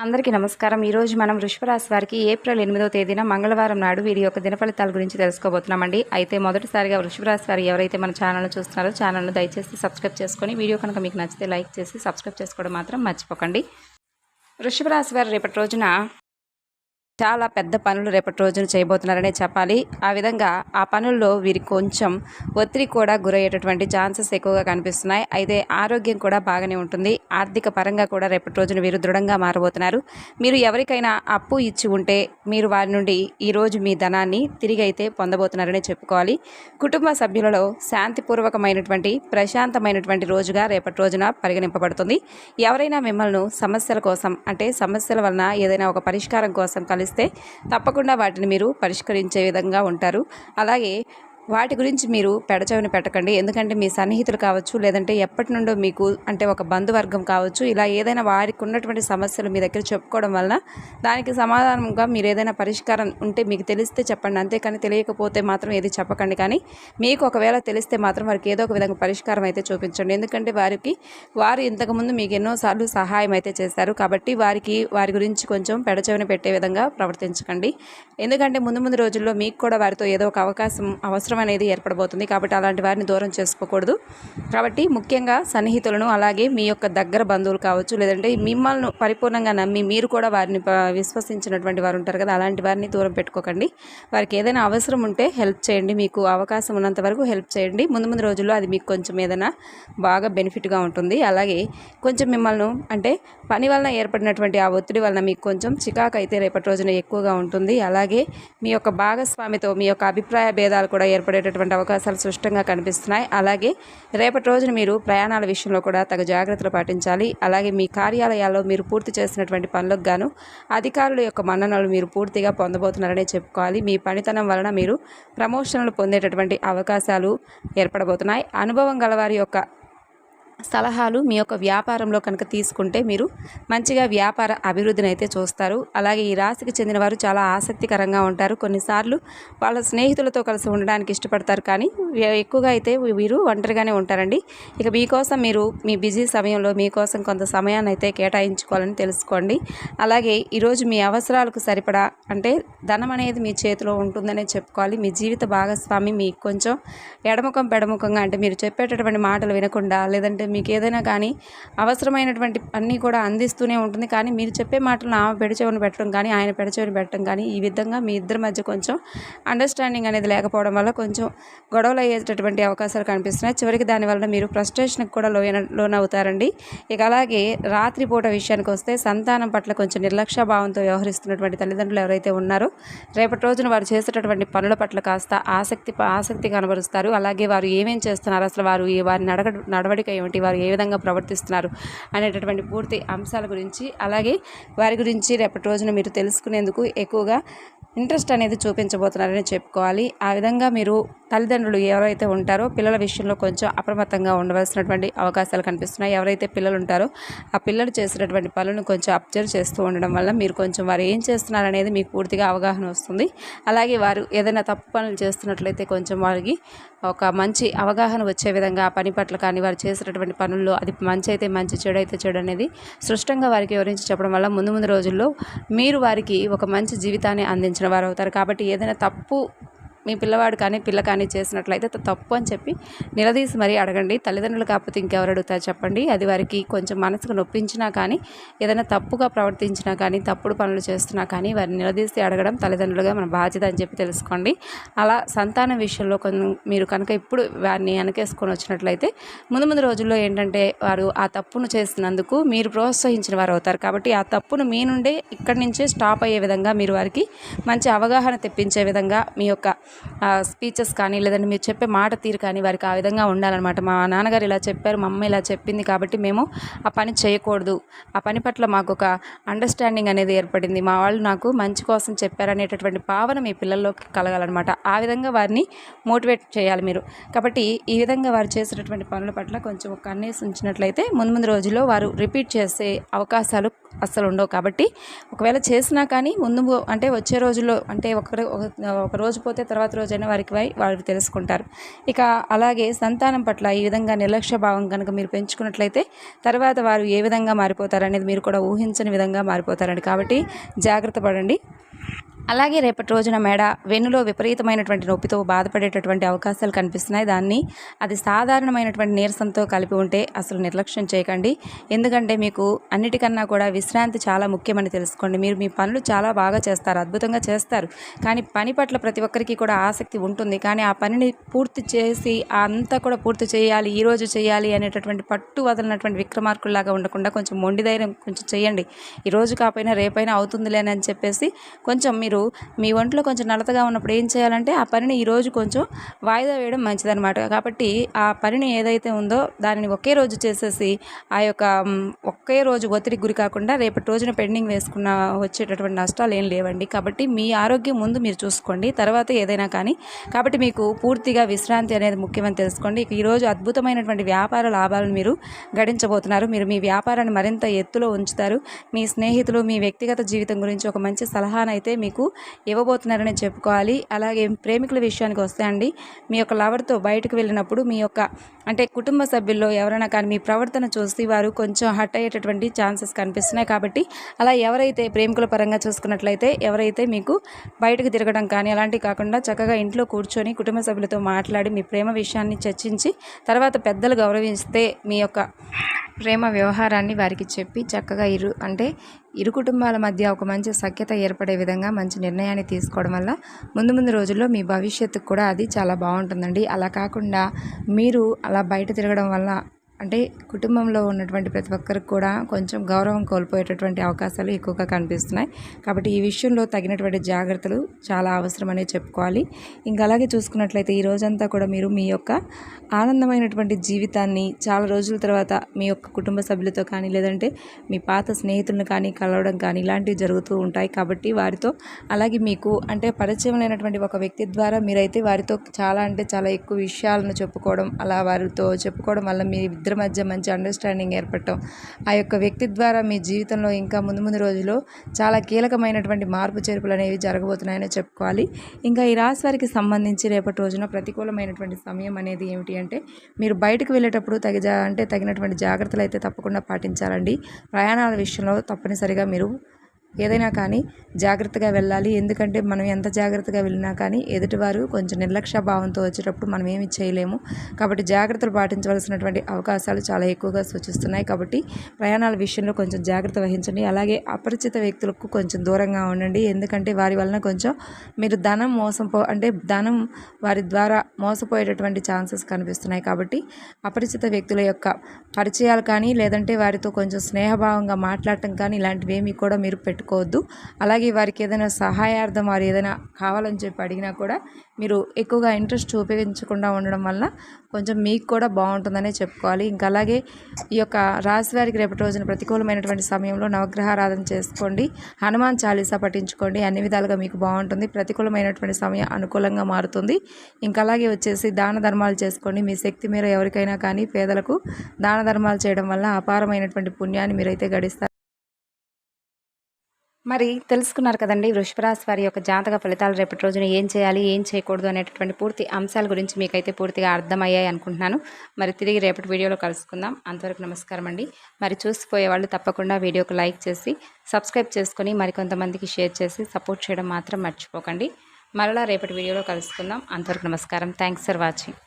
అందరికీ నమస్కారం. ఈరోజు మనం వృషభ రాశి వారికి ఏప్రిల్ 8వ తేదీన మంగళవారం నాడు వీరి యొక్క దినఫలితాల గురించి తెలుసుకోబోతున్నామండి. అయితే మొదటిసారిగా వృషభ రాశి వారు ఎవరైతే మన ఛానల్ను చూస్తున్నారో ఛానల్ను దయచేసి సబ్స్క్రైబ్ చేసుకొని వీడియో కనుక మీకు నచ్చితే లైక్ చేసి సబ్స్క్రైబ్ చేసుకోవడం మాత్రం మర్చిపోకండి. వృషభ రాశి వారు రేపటి రోజున చాలా పెద్ద పనులు రేపటి రోజున చేయబోతున్నారనే చెప్పాలి. ఆ విధంగా ఆ పనుల్లో వీరికి కొంచెం ఒత్తిడి కూడా గురయ్యేటటువంటి ఛాన్సెస్ ఎక్కువగా కనిపిస్తున్నాయి. అయితే ఆరోగ్యం కూడా బాగానే ఉంటుంది. ఆర్థిక పరంగా కూడా రేపటి రోజున వీరు దృఢంగా మారబోతున్నారు. మీరు ఎవరికైనా అప్పు ఇచ్చి ఉంటే మీరు వారి నుండి ఈరోజు మీ ధనాన్ని తిరిగి అయితే పొందబోతున్నారనే చెప్పుకోవాలి. కుటుంబ సభ్యులలో శాంతిపూర్వకమైనటువంటి ప్రశాంతమైనటువంటి రోజుగా రేపటి రోజున పరిగణింపబడుతుంది. ఎవరైనా మిమ్మల్ని సమస్యల కోసం అంటే సమస్యల వలన ఏదైనా ఒక పరిష్కారం కోసం కలిస్తే తప్పకుండా వాటిని మీరు పరిష్కరించే విధంగా ఉంటారు. అలాగే వాటి గురించి మీరు పెడచెవిన పెట్టకండి. ఎందుకంటే మీ సన్నిహితులు కావచ్చు, లేదంటే ఎప్పటి నుండో మీకు అంటే ఒక బంధువర్గం కావచ్చు, ఇలా ఏదైనా వారికి ఉన్నటువంటి సమస్యలు మీ దగ్గర చెప్పుకోవడం వలన దానికి సమాధానంగా మీరు ఏదైనా పరిష్కారం ఉంటే మీకు తెలిస్తే చెప్పండి. అంతేకాని తెలియకపోతే మాత్రం ఏది చెప్పకండి. కానీ మీకు ఒకవేళ తెలిస్తే మాత్రం వారికి ఏదో ఒక విధంగా పరిష్కారం అయితే చూపించండి. ఎందుకంటే వారు ఇంతకుముందు మీకు ఎన్నోసార్లు సహాయం అయితే చేశారు. కాబట్టి వారి గురించి కొంచెం పెడచెవిన పెట్టే విధంగా ప్రవర్తించకండి. ఎందుకంటే ముందు రోజుల్లో మీకు కూడా వారితో ఏదో ఒక అవసరం అనేది ఏర్పడబోతుంది. కాబట్టి అలాంటి వారిని దూరం చేసుకోకూడదు. కాబట్టి ముఖ్యంగా సన్నిహితులను, అలాగే మీ యొక్క దగ్గర బంధువులు కావచ్చు, లేదంటే మిమ్మల్ని పరిపూర్ణంగా నమ్మి మీరు కూడా వారిని విశ్వసించినటువంటి వారు ఉంటారు కదా, అలాంటి వారిని దూరం పెట్టుకోకండి. వారికి ఏదైనా అవసరం ఉంటే హెల్ప్ చేయండి. మీకు అవకాశం ఉన్నంత వరకు హెల్ప్ చేయండి. ముందు రోజుల్లో అది మీకు కొంచెం ఏదైనా బాగా బెనిఫిట్గా ఉంటుంది. అలాగే కొంచెం మిమ్మల్ని అంటే పని వలన ఏర్పడినటువంటి ఆ ఒత్తిడి వలన మీకు కొంచెం చికాకు అయితే రేపటి రోజున ఎక్కువగా ఉంటుంది. అలాగే మీ యొక్క భాగస్వామితో మీ యొక్క అభిప్రాయ భేదాలు కూడా ఏర్పడేటటువంటి అవకాశాలు స్పష్టంగా కనిపిస్తున్నాయి. అలాగే రేపటి రోజున మీరు ప్రయాణాల విషయంలో కూడా తగు జాగ్రత్తలు పాటించాలి. అలాగే మీ కార్యాలయాల్లో మీరు పూర్తి చేసినటువంటి పనులకు గాను అధికారుల యొక్క మన్ననలు మీరు పూర్తిగా పొందబోతున్నారనే చెప్పుకోవాలి. మీ పనితనం వలన మీరు ప్రమోషన్లు పొందేటటువంటి అవకాశాలు ఏర్పడబోతున్నాయి. అనుభవం గలవారి యొక్క సలహాలు మీ యొక్క వ్యాపారంలో కనుక తీసుకుంటే మీరు మంచిగా వ్యాపార అభివృద్ధిని అయితే చూస్తారు. అలాగే ఈ రాశికి చెందిన వారు చాలా ఆసక్తికరంగా ఉంటారు. కొన్నిసార్లు వాళ్ళ స్నేహితులతో కలిసి ఉండడానికి ఇష్టపడతారు. కానీ ఎక్కువగా అయితే వీరు ఒంటరిగానే ఉంటారండి. ఇక మీకోసం మీరు మీ బిజీ సమయంలో మీకోసం కొంత సమయాన్ని అయితే కేటాయించుకోవాలని తెలుసుకోండి. అలాగే ఈరోజు మీ అవసరాలకు సరిపడా అంటే ధనం అనేది మీ చేతిలో ఉంటుందనే చెప్పుకోవాలి. మీ జీవిత భాగస్వామి మీకు కొంచెం ఎడముఖం పెడముఖంగా అంటే మీరు చెప్పేటటువంటి మాటలు వినకుండా, లేదంటే మీకు ఏదైనా కానీ అవసరమైనటువంటి అన్నీ కూడా అందిస్తూనే ఉంటుంది. కానీ మీరు చెప్పే మాటలను ఆమె పెడచెవిన పెట్టడం కానీ ఆయన పెడచెవిన పెట్టడం కానీ ఈ విధంగా మీ ఇద్దరి మధ్య కొంచెం అండర్స్టాండింగ్ అనేది లేకపోవడం వల్ల కొంచెం గొడవలు అయ్యేటటువంటి అవకాశాలు కనిపిస్తున్నాయి. చివరికి దానివల్ల మీరు ఫ్రస్ట్రేషన్కి కూడా లోనవుతారండి. ఇక అలాగే రాత్రిపూట విషయానికి వస్తే సంతానం పట్ల కొంచెం నిర్లక్ష్య భావంతో వ్యవహరిస్తున్నటువంటి తల్లిదండ్రులు ఎవరైతే ఉన్నారో రేపటి రోజున వారు చేసేటటువంటి పనుల పట్ల కాస్త ఆసక్తి కనబరుస్తారు. అలాగే వారు ఏమేం చేస్తున్నారు, అసలు వారి నడవడిక ఏమిటి, వారు ఏ విధంగా ప్రవర్తిస్తున్నారు అనేటటువంటి పూర్తి అంశాల గురించి, అలాగే వారి గురించి రేపటి రోజున మీరు తెలుసుకునేందుకు ఎక్కువగా ఇంట్రెస్ట్ అనేది చూపించబోతున్నారని చెప్పుకోవాలి. ఆ విధంగా మీరు తల్లిదండ్రులు ఎవరైతే ఉంటారో పిల్లల విషయంలో కొంచెం అప్రమత్తంగా ఉండవలసినటువంటి అవకాశాలు కనిపిస్తున్నాయి. ఎవరైతే పిల్లలు ఉంటారో ఆ పిల్లలు చేసేటటువంటి పనులను కొంచెం అబ్జర్వ్ చేస్తూ ఉండడం వల్ల మీరు కొంచెం వారు ఏం చేస్తున్నారనేది మీకు పూర్తిగా అవగాహన వస్తుంది. అలాగే వారు ఏదైనా తప్పు పనులు చేస్తున్నట్లయితే కొంచెం వారికి ఒక మంచి అవగాహన వచ్చే విధంగా ఆ పని పట్ల కానీ వారు చేసేటటువంటి పనుల్లో అది మంచి అయితే మంచి, చెడు అయితే చెడు అనేది స్పష్టంగా వారికి వివరించి చెప్పడం వల్ల ముందు రోజుల్లో మీరు వారికి ఒక మంచి జీవితాన్ని అందించడం వారు అవుతారు. కాబట్టి ఏదైనా తప్పు మీ పిల్లవాడు కానీ పిల్ల కానీ చేసినట్లయితే తప్పు అని చెప్పి నిలదీసి మరీ అడగండి. తల్లిదండ్రులు కాకపోతే ఇంకెవరు అడుగుతారు చెప్పండి. అది వారికి కొంచెం మనసుకు నొప్పించినా కానీ, ఏదైనా తప్పుగా ప్రవర్తించినా కానీ, తప్పుడు పనులు చేస్తున్నా కానీ వారిని నిలదీసి అడగడం తల్లిదండ్రులుగా మన బాధ్యత అని చెప్పి తెలుసుకోండి. అలా సంతానం విషయంలో మీరు కనుక ఇప్పుడు వారిని వెనకేసుకొని వచ్చినట్లయితే ముందు రోజుల్లో ఏంటంటే వారు ఆ తప్పును చేసినందుకు మీరు ప్రోత్సహించిన వారు అవుతారు. కాబట్టి ఆ తప్పును మీ నుండే ఇక్కడి నుంచే స్టాప్ అయ్యే విధంగా మీరు వారికి మంచి అవగాహన తెప్పించే విధంగా మీ యొక్క స్పీచెస్ కానీ, లేదంటే మీరు చెప్పే మాట తీరు కానీ వారికి ఆ విధంగా ఉండాలన్నమాట. మా నాన్నగారు ఇలా చెప్పారు, మా అమ్మ ఇలా చెప్పింది కాబట్టి మేము ఆ పని చేయకూడదు, ఆ పని పట్ల మాకు ఒక అండర్స్టాండింగ్ అనేది ఏర్పడింది, మా వాళ్ళు నాకు మంచి కోసం చెప్పారనేటటువంటి భావన మీ పిల్లల్లోకి కలగాలన్నమాట. ఆ విధంగా వారిని మోటివేట్ చేయాలి మీరు. కాబట్టి ఈ విధంగా వారు చేసేటటువంటి పనుల పట్ల కొంచెం ఒక కన్నేసి ఉంచినట్లయితే ముందు రోజుల్లో వారు రిపీట్ చేసే అవకాశాలు అస్సలు ఉండవు. కాబట్టి ఒకవేళ చేసినా కానీ ముందు అంటే వచ్చే రోజుల్లో అంటే ఒక రోజు పోతే తర్వాత తర్వాత రోజైనా వారు తెలుసుకుంటారు. ఇక అలాగే సంతానం పట్ల ఈ విధంగా నిర్లక్ష్య భావం కనుక మీరు పెంచుకున్నట్లయితే తర్వాత వారు ఏ విధంగా మారిపోతారనేది మీరు కూడా ఊహించని విధంగా మారిపోతారండి. కాబట్టి జాగ్రత్త పడండి. అలాగే రేపటి రోజున మెడ వెన్నులో విపరీతమైనటువంటి నొప్పితో బాధపడేటటువంటి అవకాశాలు కనిపిస్తున్నాయి. అది సాధారణమైనటువంటి నీరసంతో కలిపి ఉంటే అసలు నిర్లక్ష్యం చేయకండి. ఎందుకంటే మీకు అన్నిటికన్నా కూడా విశ్రాంతి చాలా ముఖ్యమని తెలుసుకోండి. మీరు మీ పనులు చాలా బాగా చేస్తారు, అద్భుతంగా చేస్తారు. కానీ పని పట్ల ప్రతి ఒక్కరికి కూడా ఆసక్తి ఉంటుంది. కానీ ఆ పనిని పూర్తి చేసి అంతా కూడా పూర్తి చేయాలి, ఈరోజు చేయాలి అనేటటువంటి పట్టు వదలనటువంటి విక్రమార్కుల్లాగా ఉండకుండా కొంచెం మొండి ధైర్యం కొంచెం చేయండి. ఈరోజు కాకపోయినా రేపైనా అవుతుందిలేని అని చెప్పేసి కొంచెం మీరు మీ ఒంట్లో కొంచెం నలతగా ఉన్నప్పుడు ఏం చేయాలంటే ఆ పనిని ఈరోజు కొంచెం వాయిదా వేయడం మంచిదన్నమాట. కాబట్టి ఆ పనిని ఏదైతే ఉందో దానిని ఒకే రోజు చేసేసి ఆ యొక్క ఒకే రోజు ఒత్తిడికి గురి కాకుండా రేపటి రోజున పెండింగ్ వేసుకున్న వచ్చేటటువంటి నష్టాలు ఏం లేవండి. కాబట్టి మీ ఆరోగ్యం ముందు మీరు చూసుకోండి, తర్వాత ఏదైనా కానీ. కాబట్టి మీకు పూర్తిగా విశ్రాంతి అనేది ముఖ్యమని తెలుసుకోండి. ఇక ఈరోజు అద్భుతమైనటువంటి వ్యాపార లాభాలను మీరు గడించబోతున్నారు. మీరు మీ వ్యాపారాన్ని మరింత ఎత్తులో ఉంచుతారు. మీ స్నేహితులు మీ వ్యక్తిగత జీవితం గురించి ఒక మంచి సలహానైతే మీకు ఇవ్వబోతున్నారని చెప్పుకోవాలి. అలాగే ప్రేమికుల విషయానికి వస్తే అండి, మీ యొక్క లవర్తో బయటకు వెళ్ళినప్పుడు మీ యొక్క కుటుంబ సభ్యుల్లో ఎవరైనా కానీ మీ ప్రవర్తన చూసి వారు కొంచెం హర్ట్ అయ్యేటటువంటి ఛాన్సెస్ కనిపిస్తున్నాయి. కాబట్టి అలా ఎవరైతే ప్రేమికుల పరంగా చూసుకున్నట్లయితే ఎవరైతే మీకు బయటకు తిరగడం కానీ అలాంటివి కాకుండా చక్కగా ఇంట్లో కూర్చొని కుటుంబ సభ్యులతో మాట్లాడి మీ ప్రేమ విషయాన్ని చర్చించి తర్వాత పెద్దలు గౌరవిస్తే మీ యొక్క ప్రేమ వ్యవహారాన్ని వారికి చెప్పి చక్కగా ఇరు కుటుంబాల మధ్య ఒక మంచి సఖ్యత ఏర్పడే విధంగా మంచి నిర్ణయాన్ని తీసుకోవడం వల్ల ముందు రోజుల్లో మీ భవిష్యత్తుకు కూడా అది చాలా బాగుంటుందండి. అలా కాకుండా మీరు అలా బయట తిరగడం వల్ల కుటుంబంలో ఉన్నటువంటి ప్రతి ఒక్కరికి కూడా కొంచెం గౌరవం కోల్పోయేటటువంటి అవకాశాలు ఎక్కువగా కనిపిస్తున్నాయి. కాబట్టి ఈ విషయంలో తగినటువంటి జాగ్రత్తలు చాలా అవసరమనే చెప్పుకోవాలి. ఇంకా అలాగే చూసుకున్నట్లయితే ఈ రోజంతా కూడా మీరు మీ యొక్క ఆనందమైనటువంటి జీవితాన్ని చాలా రోజుల తర్వాత మీ యొక్క కుటుంబ సభ్యులతో కానీ లేదంటే మీ పాత స్నేహితులను కానీ కలవడం కానీ ఇలాంటివి జరుగుతూ ఉంటాయి. కాబట్టి వారితో అలాగే మీకు పరిచయం లేనటువంటి ఒక వ్యక్తి ద్వారా మీరైతే వారితో చాలా ఎక్కువ విషయాలను చెప్పుకోవడం, అలా వారితో చెప్పుకోవడం వల్ల మీ ఇద్దరి మధ్య మంచి అండర్స్టాండింగ్ ఏర్పడటం, ఆ యొక్క వ్యక్తి ద్వారా మీ జీవితంలో ఇంకా ముందు రోజుల్లో చాలా కీలకమైనటువంటి మార్పు చేర్పులు అనేవి జరగబోతున్నాయని చెప్పుకోవాలి. ఇంకా ఈ రాశి వారికి సంబంధించి రేపటి రోజున ప్రతికూలమైనటువంటి సమయం అనేది ఏమిటి అంటే మీరు బయటకు వెళ్ళేటప్పుడు తగినటువంటి జాగ్రత్తలు అయితే తప్పకుండా పాటించాలండి. ప్రయాణాల విషయంలో తప్పనిసరిగా మీరు ఏదైనా కానీ జాగ్రత్తగా వెళ్ళాలి. ఎందుకంటే మనం ఎంత జాగ్రత్తగా వెళ్ళినా కానీ ఎదుటివారు కొంచెం నిర్లక్ష్య భావంతో వచ్చేటప్పుడు మనం ఏమి చేయలేము. కాబట్టి జాగ్రత్తలు పాటించవలసినటువంటి అవకాశాలు చాలా ఎక్కువగా సూచిస్తున్నాయి. కాబట్టి ప్రయాణాల విషయంలో కొంచెం జాగ్రత్త వహించండి. అలాగే అపరిచిత వ్యక్తులకు కొంచెం దూరంగా ఉండండి. ఎందుకంటే వారి వలన కొంచెం మీరు ధనం వారి ద్వారా మోసపోయేటటువంటి ఛాన్సెస్ కనిపిస్తున్నాయి. కాబట్టి అపరిచిత వ్యక్తుల యొక్క పరిచయాలు కానీ లేదంటే వారితో కొంచెం స్నేహభావంగా మాట్లాడటం కానీ ఇలాంటివి ఏమీ కూడా మీరు పెట్టుకోవద్దు. అలాగే వారికి ఏదైనా సహాయార్థం వారు ఏదైనా కావాలని చెప్పి అడిగినా కూడా మీరు ఎక్కువగా ఇంట్రెస్ట్ చూపించకుండా ఉండడం వల్ల కొంచెం మీకు కూడా బాగుంటుందనే చెప్పుకోవాలి. ఇంకా అలాగే ఈ యొక్క రాశి వారికి రేపటి రోజున ప్రతికూలమైనటువంటి సమయంలో నవగ్రహారాధన చేసుకోండి, హనుమాన్ చాలీసా పఠించుకోండి. అన్ని విధాలుగా మీకు బాగుంటుంది. ప్రతికూలమైనటువంటి సమయం అనుకూలంగా మారుతుంది. ఇంకా అలాగే దాన ధర్మాలు చేసుకోండి. మీ శక్తి మేర ఎవరికైనా కానీ పేదలకు దాన ధర్మాలు చేయడం వల్ల అపారమైనటువంటి పుణ్యాన్ని మీరైతే గడిస్తారు. మరి తెలుసుకున్నారు కదండి, వృషభ రాశి వారి యొక్క జాతక ఫలితాలు రేపటి రోజున ఏం చేయాలి, ఏం చేయకూడదు అనేటటువంటి పూర్తి అంశాల గురించి మీకైతే పూర్తిగా అర్థమయ్యాయి అనుకుంటున్నాను. మరి తిరిగి రేపటి వీడియోలో కలుసుకుందాం. అంతవరకు నమస్కారం అండి. మరి చూసిపోయే వాళ్ళు తప్పకుండా వీడియోకి లైక్ చేసి సబ్స్క్రైబ్ చేసుకొని మరికొంతమందికి షేర్ చేసి సపోర్ట్ చేయడం మాత్రం మర్చిపోకండి. మరలా రేపటి వీడియోలో కలుసుకుందాం. అంతవరకు నమస్కారం. Thanks for watching.